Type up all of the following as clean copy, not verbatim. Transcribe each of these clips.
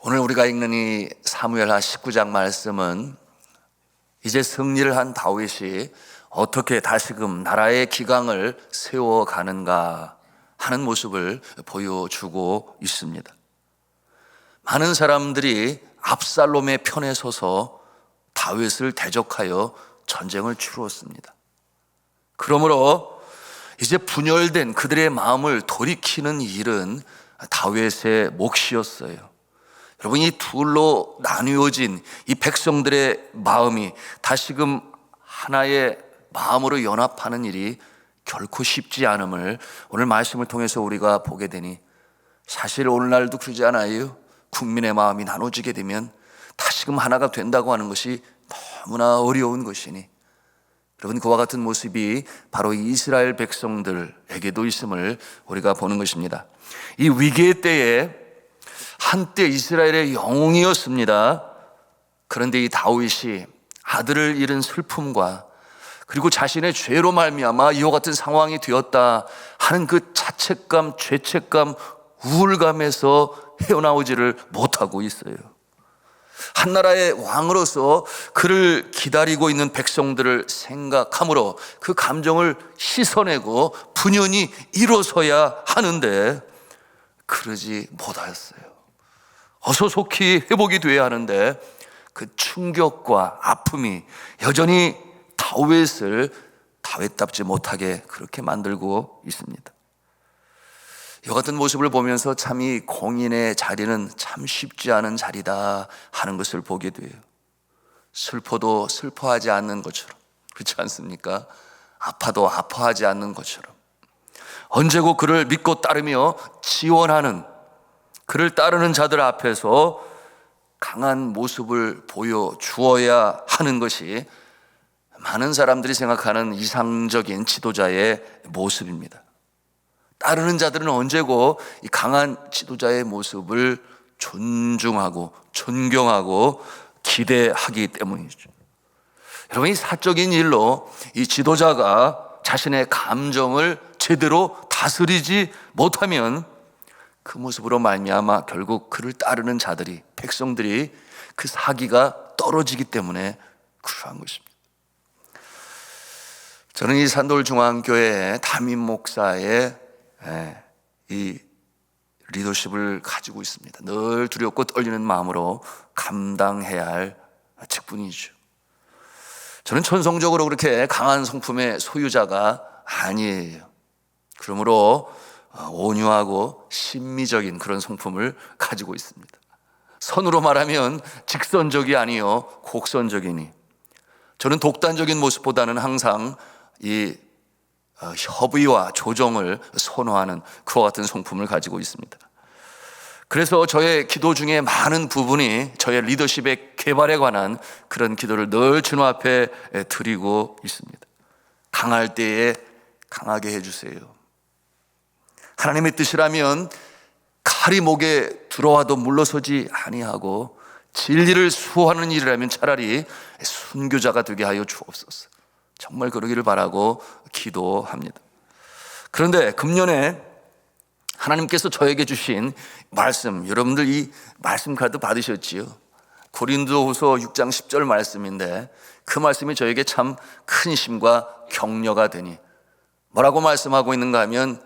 오늘 우리가 읽는 이 사무엘하 19장 말씀은 이제 승리를 한 다윗이 어떻게 다시금 나라의 기강을 세워가는가 하는 모습을 보여주고 있습니다. 많은 사람들이 압살롬의 편에 서서 다윗을 대적하여 전쟁을 치루었습니다. 그러므로 이제 분열된 그들의 마음을 돌이키는 일은 다윗의 몫이었어요. 여러분, 이 둘로 나뉘어진 이 백성들의 마음이 다시금 하나의 마음으로 연합하는 일이 결코 쉽지 않음을 오늘 말씀을 통해서 우리가 보게 되니, 사실 오늘날도 그러지 않아요? 국민의 마음이 나눠지게 되면 다시금 하나가 된다고 하는 것이 너무나 어려운 것이니, 여러분, 그와 같은 모습이 바로 이스라엘 백성들에게도 있음을 우리가 보는 것입니다. 이 위기의 때에 한때 이스라엘의 영웅이었습니다. 그런데 이 다윗이 아들을 잃은 슬픔과 그리고 자신의 죄로 말미암아 이와 같은 상황이 되었다 하는 그 자책감, 죄책감, 우울감에서 헤어나오지를 못하고 있어요. 한나라의 왕으로서 그를 기다리고 있는 백성들을 생각함으로 그 감정을 씻어내고 분연히 이뤄서야 하는데 그러지 못하였어요. 어서 속히 회복이 돼야 하는데 그 충격과 아픔이 여전히 다윗을 다윗답지 못하게 그렇게 만들고 있습니다. 이와 같은 모습을 보면서 참 이 공인의 자리는 참 쉽지 않은 자리다 하는 것을 보게 돼요. 슬퍼도 슬퍼하지 않는 것처럼, 그렇지 않습니까? 아파도 아파하지 않는 것처럼, 언제고 그를 믿고 따르며 지원하는, 그를 따르는 자들 앞에서 강한 모습을 보여주어야 하는 것이 많은 사람들이 생각하는 이상적인 지도자의 모습입니다. 따르는 자들은 언제고 이 강한 지도자의 모습을 존중하고 존경하고 기대하기 때문이죠. 여러분, 이 사적인 일로 이 지도자가 자신의 감정을 제대로 다스리지 못하면 그 모습으로 말미암아 결국 그를 따르는 자들이, 백성들이 그 사기가 떨어지기 때문에 그러한 것입니다. 저는 이 산돌중앙교회 담임 목사의 이 리더십을 가지고 있습니다. 늘 두렵고 떨리는 마음으로 감당해야 할 직분이죠. 저는 천성적으로 그렇게 강한 성품의 소유자가 아니에요. 그러므로 온유하고 신미적인 그런 성품을 가지고 있습니다. 선으로 말하면 직선적이 아니요 곡선적이니, 저는 독단적인 모습보다는 항상 이 협의와 조정을 선호하는 그와 같은 성품을 가지고 있습니다. 그래서 저의 기도 중에 많은 부분이 저의 리더십의 개발에 관한 그런 기도를 늘 주님 앞에 드리고 있습니다. 강할 때에 강하게 해주세요. 하나님의 뜻이라면 칼이 목에 들어와도 물러서지 아니하고, 진리를 수호하는 일이라면 차라리 순교자가 되게 하여 주옵소서. 정말 그러기를 바라고 기도합니다. 그런데 금년에 하나님께서 저에게 주신 말씀, 여러분들 이 말씀 카드 받으셨지요? 고린도후서 6장 10절 말씀인데 그 말씀이 저에게 참 큰 힘과 격려가 되니, 뭐라고 말씀하고 있는가 하면,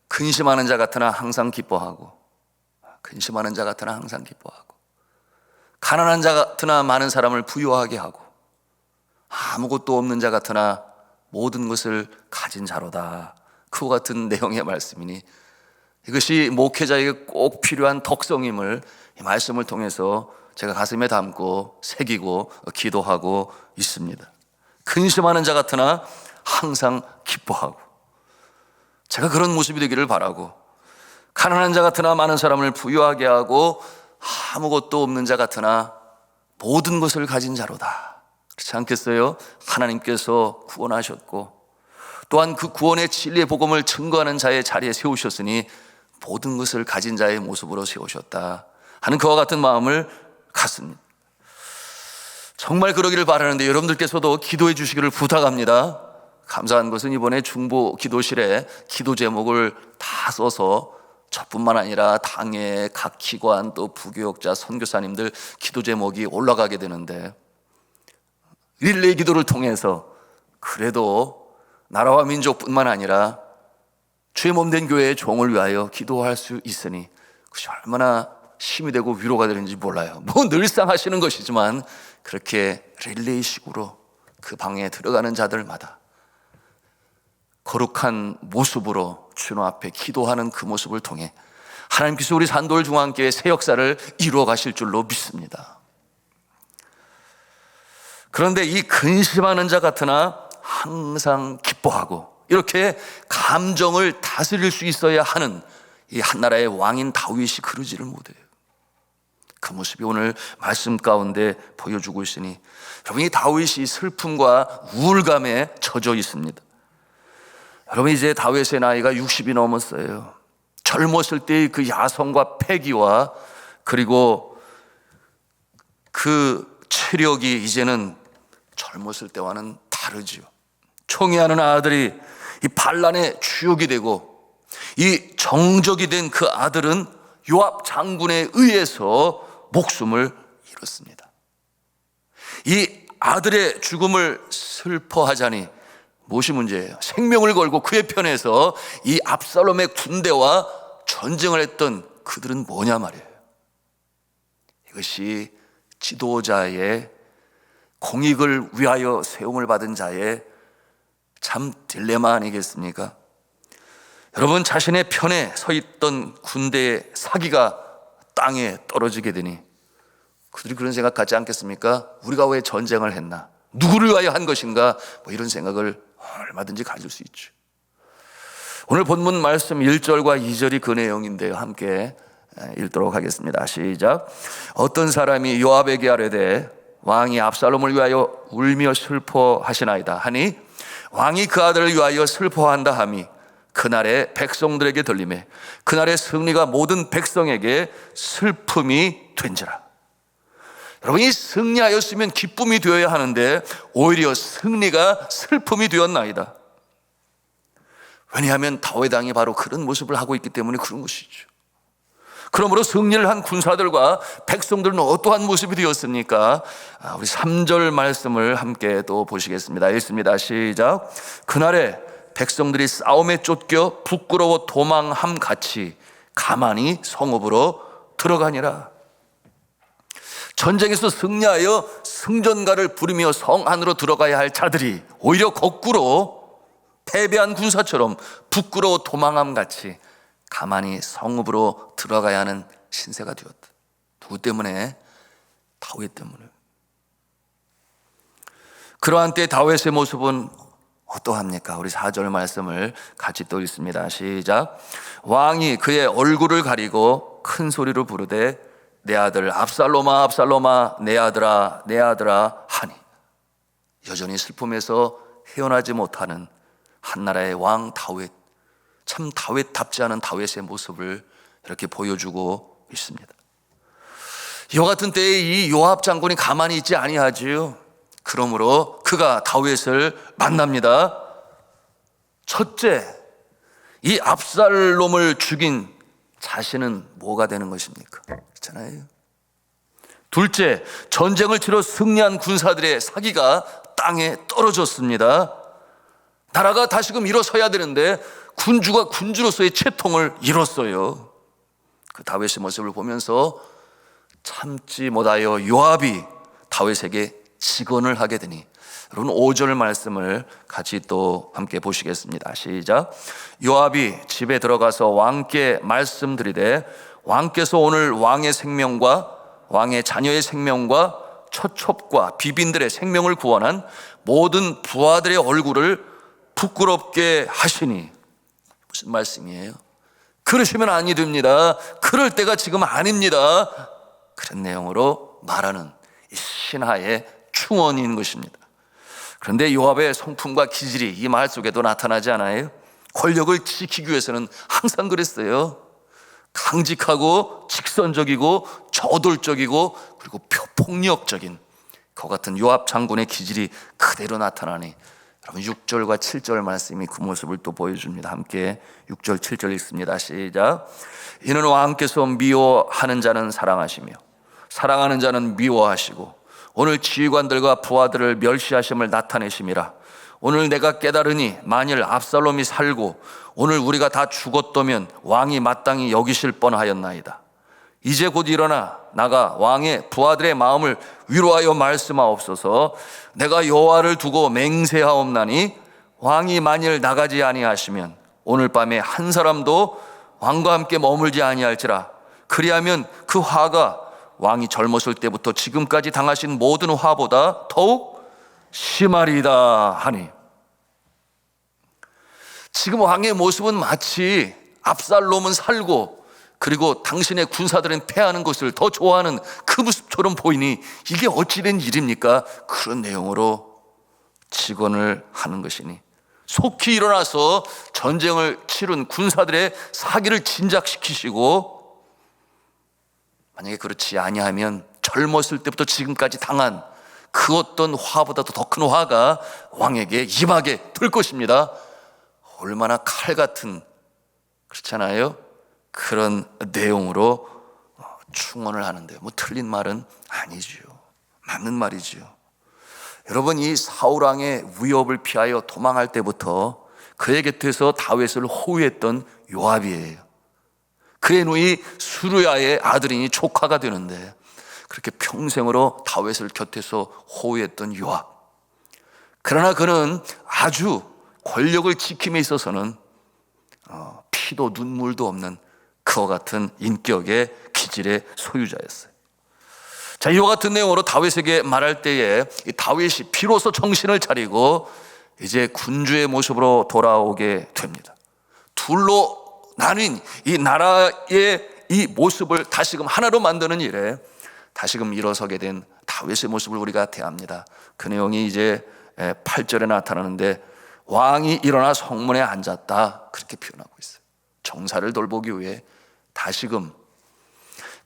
근심하는 자 같으나 항상 기뻐하고, 근심하는 자 같으나 항상 기뻐하고, 가난한 자 같으나 많은 사람을 부유하게 하고, 아무것도 없는 자 같으나 모든 것을 가진 자로다. 그와 같은 내용의 말씀이니 이것이 목회자에게 꼭 필요한 덕성임을 이 말씀을 통해서 제가 가슴에 담고 새기고 기도하고 있습니다. 근심하는 자 같으나 항상 기뻐하고, 제가 그런 모습이 되기를 바라고, 가난한 자 같으나 많은 사람을 부유하게 하고, 아무것도 없는 자 같으나 모든 것을 가진 자로다. 그렇지 않겠어요? 하나님께서 구원하셨고 또한 그 구원의 진리의 복음을 증거하는 자의 자리에 세우셨으니 모든 것을 가진 자의 모습으로 세우셨다 하는 그와 같은 마음을 갖습니다. 정말 그러기를 바라는데 여러분들께서도 기도해 주시기를 부탁합니다. 감사한 것은 이번에 중보 기도실에 기도 제목을 다 써서 저뿐만 아니라 당의 각 기관 또 부교역자 선교사님들 기도 제목이 올라가게 되는데, 릴레이 기도를 통해서 그래도 나라와 민족뿐만 아니라 주의 몸된 교회의 종을 위하여 기도할 수 있으니 그것이 얼마나 힘이 되고 위로가 되는지 몰라요. 뭐 늘상 하시는 것이지만 그렇게 릴레이식으로 그 방에 들어가는 자들마다 거룩한 모습으로 주님 앞에 기도하는 그 모습을 통해 하나님께서 우리 산돌 중앙교회 새 역사를 이루어 가실 줄로 믿습니다. 그런데 이 근심하는 자 같으나 항상 기뻐하고 이렇게 감정을 다스릴 수 있어야 하는 이 한나라의 왕인 다윗이 그러지를 못해요. 그 모습이 오늘 말씀 가운데 보여주고 있으니 여러분, 이 다윗이 슬픔과 우울감에 젖어 있습니다. 여러분, 이제 다윗의 나이가 60이 넘었어요. 젊었을 때의 그 야성과 패기와 그리고 그 체력이 이제는 젊었을 때와는 다르지요. 총애하는 아들이 이 반란의 주역이 되고 이 정적이 된 그 아들은 요압 장군에 의해서 목숨을 잃었습니다. 이 아들의 죽음을 슬퍼하자니 무엇이 문제예요? 생명을 걸고 그의 편에서 이 압살롬의 군대와 전쟁을 했던 그들은 뭐냐 말이에요. 이것이 지도자의 공익을 위하여 세움을 받은 자의 참 딜레마 아니겠습니까? 여러분, 자신의 편에 서 있던 군대의 사기가 땅에 떨어지게 되니 그들이 그런 생각 갖지 않겠습니까? 우리가 왜 전쟁을 했나? 누구를 위하여 한 것인가? 뭐 이런 생각을 얼마든지 가질 수 있죠. 오늘 본문 말씀 1절과 2절이 그 내용인데요, 함께 읽도록 하겠습니다. 시작. 어떤 사람이 요압에게 아뢰되 왕이 압살롬을 위하여 울며 슬퍼하시나이다 하니 왕이 그 아들을 위하여 슬퍼한다 함이 그날의 백성들에게 들리매 그날의 승리가 모든 백성에게 슬픔이 된지라. 여러분, 이 승리하였으면 기쁨이 되어야 하는데 오히려 승리가 슬픔이 되었나이다. 왜냐하면 다윗 왕이 바로 그런 모습을 하고 있기 때문에 그런 것이죠. 그러므로 승리를 한 군사들과 백성들은 어떠한 모습이 되었습니까? 우리 3절 말씀을 함께 또 보시겠습니다. 읽습니다. 시작. 그날에 백성들이 싸움에 쫓겨 부끄러워 도망함 같이 가만히 성읍으로 들어가니라. 전쟁에서 승리하여 승전가를 부르며 성 안으로 들어가야 할 자들이 오히려 거꾸로 패배한 군사처럼 부끄러워 도망함 같이 가만히 성읍으로 들어가야 하는 신세가 되었다. 누구 때문에? 다윗 때문에. 그러한 때 다윗의 모습은 어떠합니까? 우리 4절 말씀을 같이 또 읽습니다. 시작. 왕이 그의 얼굴을 가리고 큰 소리로 부르되 내 아들 압살롬아 압살롬아 내 아들아 내 아들아 하니, 여전히 슬픔에서 헤어나지 못하는 한나라의 왕 다윗, 참 다윗답지 않은 다윗의 모습을 이렇게 보여주고 있습니다. 이와 같은 때에 이 요압 장군이 가만히 있지 아니하지요. 그러므로 그가 다윗을 만납니다. 첫째, 이 압살롬을 죽인 자신은 뭐가 되는 것입니까? 그렇잖아요. 둘째, 전쟁을 치러 승리한 군사들의 사기가 땅에 떨어졌습니다. 나라가 다시금 일어서야 되는데 군주가 군주로서의 채통을 잃었어요. 그 다윗의 모습을 보면서 참지 못하여 요압이 다윗에게 직언을 하게 되니, 여러분 5절 말씀을 같이 또 함께 보시겠습니다. 시작. 요압이 집에 들어가서 왕께 말씀드리되 왕께서 오늘 왕의 생명과 왕의 자녀의 생명과 처첩과 비빈들의 생명을 구원한 모든 부하들의 얼굴을 부끄럽게 하시니. 무슨 말씀이에요? 그러시면 아니 됩니다. 그럴 때가 지금 아닙니다. 그런 내용으로 말하는 이 신하의 충언인 것입니다. 그런데 요압의 성품과 기질이 이 말 속에도 나타나지 않아요? 권력을 지키기 위해서는 항상 그랬어요. 강직하고 직선적이고 저돌적이고 그리고 폭력적인 그 같은 요압 장군의 기질이 그대로 나타나니, 여러분 6절과 7절 말씀이 그 모습을 또 보여줍니다. 함께 6절 7절 읽습니다. 시작. 이는 왕께서 미워하는 자는 사랑하시며 사랑하는 자는 미워하시고 오늘 지휘관들과 부하들을 멸시하심을 나타내심이라. 오늘 내가 깨달으니 만일 압살롬이 살고 오늘 우리가 다 죽었다면 왕이 마땅히 여기실 뻔하였나이다. 이제 곧 일어나 나가 왕의 부하들의 마음을 위로하여 말씀하옵소서. 내가 여호와를 두고 맹세하옵나니 왕이 만일 나가지 아니하시면 오늘 밤에 한 사람도 왕과 함께 머물지 아니할지라. 그리하면 그 화가 왕이 젊었을 때부터 지금까지 당하신 모든 화보다 더욱 심하리이다 하니. 지금 왕의 모습은 마치 압살롬은 살고 그리고 당신의 군사들은 패하는 것을 더 좋아하는 그 모습처럼 보이니 이게 어찌된 일입니까? 그런 내용으로 직언을 하는 것이니 속히 일어나서 전쟁을 치른 군사들의 사기를 진작시키시고 만약에 그렇지 아니하면 젊었을 때부터 지금까지 당한 그 어떤 화보다도 더 큰 화가 왕에게 임하게 될 것입니다. 얼마나 칼 같은, 그렇잖아요? 그런 내용으로 충언을 하는데 뭐 틀린 말은 아니지요. 맞는 말이지요. 여러분, 이 사울왕의 위협을 피하여 도망할 때부터 그의 곁에서 다윗을 호위했던 요압이에요. 그의 누이 수르야의 아들이니 조카가 되는데 그렇게 평생으로 다윗을 곁에서 호위했던 요압. 그러나 그는 아주 권력을 지킴에 있어서는 피도 눈물도 없는 그와 같은 인격의 기질의 소유자였어요. 자, 이와 같은 내용으로 다윗에게 말할 때에 이 다윗이 비로소 정신을 차리고 이제 군주의 모습으로 돌아오게 됩니다. 둘로 나뉜 이 나라의 이 모습을 다시금 하나로 만드는 일에 다시금 일어서게 된 다윗의 모습을 우리가 대합니다. 그 내용이 이제 8절에 나타나는데 왕이 일어나 성문에 앉았다, 그렇게 표현하고 있어요. 정사를 돌보기 위해 다시금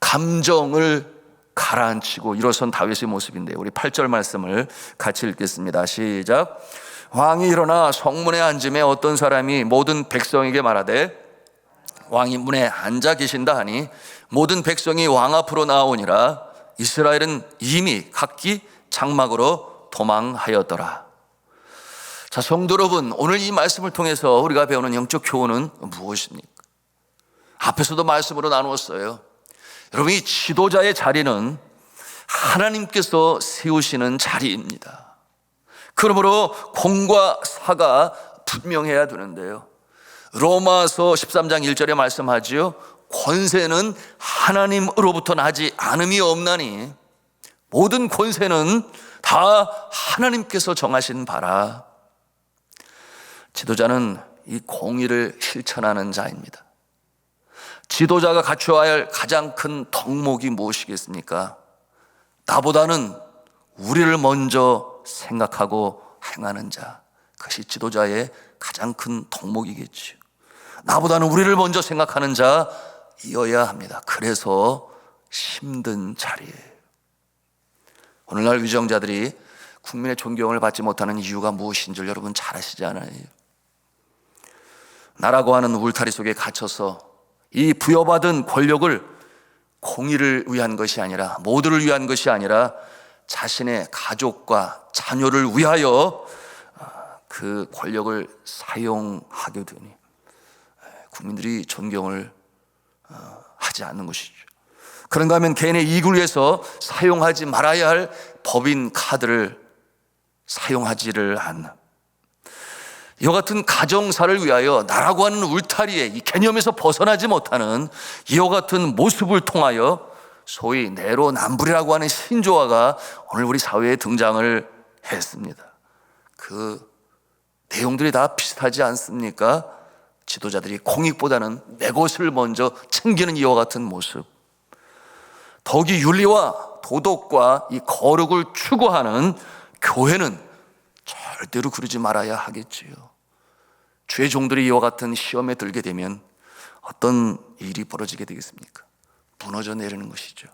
감정을 가라앉히고 일어선 다윗의 모습인데 우리 8절 말씀을 같이 읽겠습니다. 시작. 왕이 일어나 성문에 앉음에 어떤 사람이 모든 백성에게 말하되 왕이 문에 앉아 계신다 하니 모든 백성이 왕 앞으로 나오니라. 이스라엘은 이미 각기 장막으로 도망하였더라. 자, 성도 여러분, 오늘 이 말씀을 통해서 우리가 배우는 영적 교훈은 무엇입니까? 앞에서도 말씀으로 나누었어요. 여러분, 이 지도자의 자리는 하나님께서 세우시는 자리입니다. 그러므로 공과 사가 분명해야 되는데요. 로마서 13장 1절에 말씀하지요. 권세는 하나님으로부터 나지 않음이 없나니 모든 권세는 다 하나님께서 정하신 바라. 지도자는 이 공의를 실천하는 자입니다. 지도자가 갖춰야 할 가장 큰 덕목이 무엇이겠습니까? 나보다는 우리를 먼저 생각하고 행하는 자, 그것이 지도자의 가장 큰 덕목이겠죠. 나보다는 우리를 먼저 생각하는 자이어야 합니다. 그래서 힘든 자리예요. 오늘날 위정자들이 국민의 존경을 받지 못하는 이유가 무엇인 줄 여러분 잘 아시잖아요. 나라고 하는 울타리 속에 갇혀서 이 부여받은 권력을 공의를 위한 것이 아니라, 모두를 위한 것이 아니라 자신의 가족과 자녀를 위하여 그 권력을 사용하게 되니 국민들이 존경을 하지 않는 것이죠. 그런가 하면 개인의 이익을 위해서 사용하지 말아야 할 법인 카드를 사용하지를 않는, 이와 같은 가정사를 위하여 나라고 하는 울타리에 이 개념에서 벗어나지 못하는 이와 같은 모습을 통하여 소위 내로남불이라고 하는 신조어가 오늘 우리 사회에 등장을 했습니다. 그 내용들이 다 비슷하지 않습니까? 지도자들이 공익보다는 내 것을 먼저 챙기는 이와 같은 모습. 더욱이 윤리와 도덕과 이 거룩을 추구하는 교회는 절대로 그러지 말아야 하겠지요. 주의 종들이 이와 같은 시험에 들게 되면 어떤 일이 벌어지게 되겠습니까? 무너져 내리는 것이죠.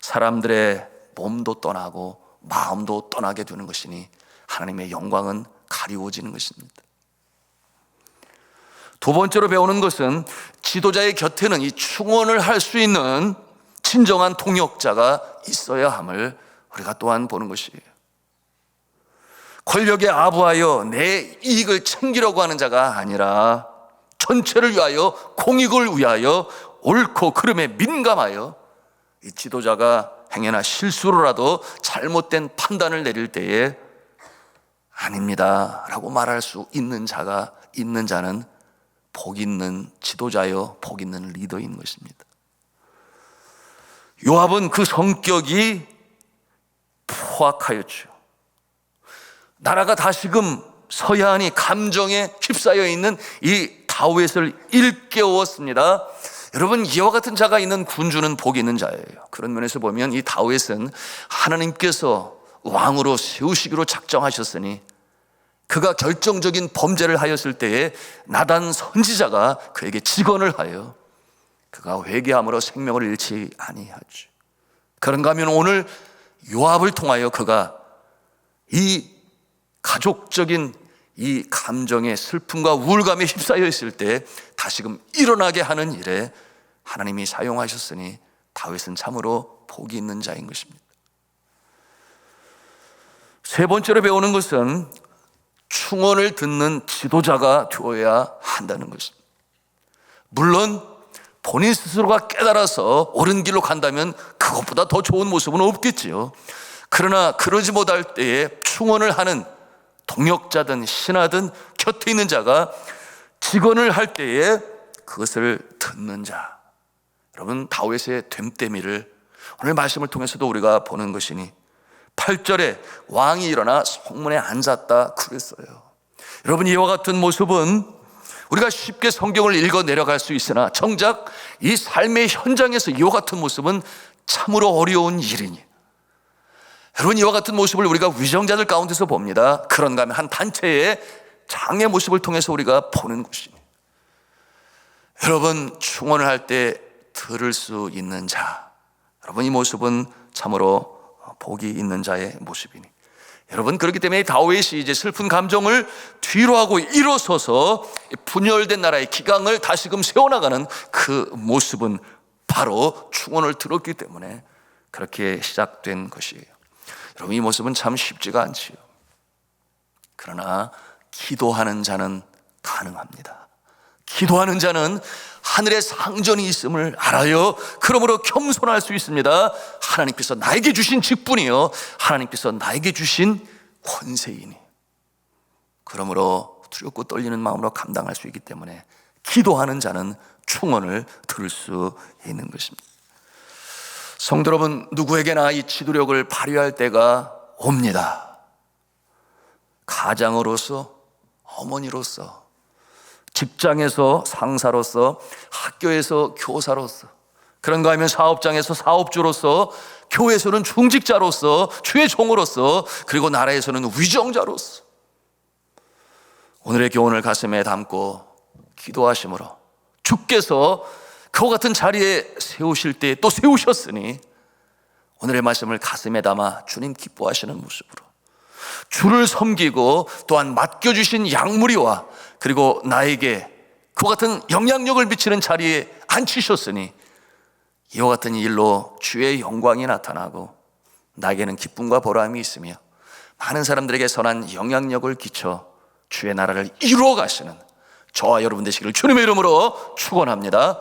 사람들의 몸도 떠나고 마음도 떠나게 되는 것이니 하나님의 영광은 가리워지는 것입니다. 두 번째로 배우는 것은 지도자의 곁에는 이 충원을 할 수 있는 진정한 동역자가 있어야 함을 우리가 또한 보는 것이에요. 권력에 아부하여 내 이익을 챙기려고 하는 자가 아니라 전체를 위하여, 공익을 위하여 옳고 그름에 민감하여 이 지도자가 행여나 실수로라도 잘못된 판단을 내릴 때에 아닙니다 라고 말할 수 있는 자가 있는 자는 복 있는 지도자여 복 있는 리더인 것입니다. 요압은 그 성격이 포악하였죠. 나라가 다시금 서야 하니 감정에 휩싸여 있는 이 다윗을 일깨웠습니다. 여러분, 이와 같은 자가 있는 군주는 복이 있는 자예요. 그런 면에서 보면 이 다윗은 하나님께서 왕으로 세우시기로 작정하셨으니 그가 결정적인 범죄를 하였을 때에 나단 선지자가 그에게 직언을 하여 그가 회개함으로 생명을 잃지 아니하죠. 그런가 하면 오늘 요압을 통하여 그가 이 가족적인 이 감정의 슬픔과 우울감에 휩싸여 있을 때 다시금 일어나게 하는 일에 하나님이 사용하셨으니 다윗은 참으로 복이 있는 자인 것입니다. 세 번째로 배우는 것은 충언을 듣는 지도자가 되어야 한다는 것입니다. 물론 본인 스스로가 깨달아서 옳은 길로 간다면 그것보다 더 좋은 모습은 없겠지요. 그러나 그러지 못할 때에 충언을 하는 동역자든 신하든 곁에 있는 자가 직언을 할 때에 그것을 듣는 자. 여러분, 다윗의 됨때미를 오늘 말씀을 통해서도 우리가 보는 것이니 8절에 왕이 일어나 성문에 앉았다 그랬어요. 여러분, 이와 같은 모습은 우리가 쉽게 성경을 읽어 내려갈 수 있으나 정작 이 삶의 현장에서 이와 같은 모습은 참으로 어려운 일이니, 여러분, 이와 같은 모습을 우리가 위정자들 가운데서 봅니다. 그런가 하면 한 단체의 장의 모습을 통해서 우리가 보는 것이니, 여러분, 충언을 할 때 들을 수 있는 자, 여러분, 이 모습은 참으로 복이 있는 자의 모습이니, 여러분, 그렇기 때문에 다윗이 이제 슬픈 감정을 뒤로하고 일어서서 분열된 나라의 기강을 다시금 세워나가는 그 모습은 바로 충언을 들었기 때문에 그렇게 시작된 것이에요. 여러분, 이 모습은 참 쉽지가 않지요. 그러나 기도하는 자는 가능합니다. 기도하는 자는 하늘에 상전이 있음을 알아요. 그러므로 겸손할 수 있습니다. 하나님께서 나에게 주신 직분이요, 하나님께서 나에게 주신 권세이니, 그러므로 두렵고 떨리는 마음으로 감당할 수 있기 때문에 기도하는 자는 충언을 들을 수 있는 것입니다. 성도 여러분, 누구에게나 이 지도력을 발휘할 때가 옵니다. 가장으로서, 어머니로서, 직장에서 상사로서, 학교에서 교사로서, 그런가 하면 사업장에서 사업주로서, 교회에서는 중직자로서, 주의 종으로서, 그리고 나라에서는 위정자로서 오늘의 교훈을 가슴에 담고 기도하심으로 주께서 그와 같은 자리에 세우실 때 또 세우셨으니 오늘의 말씀을 가슴에 담아 주님 기뻐하시는 모습으로 주를 섬기고 또한 맡겨주신 양무리와 그리고 나에게 그와 같은 영향력을 미치는 자리에 앉히셨으니 이와 같은 일로 주의 영광이 나타나고 나에게는 기쁨과 보람이 있으며 많은 사람들에게 선한 영향력을 끼쳐 주의 나라를 이루어 가시는 저와 여러분 되시기를 주님의 이름으로 축원합니다.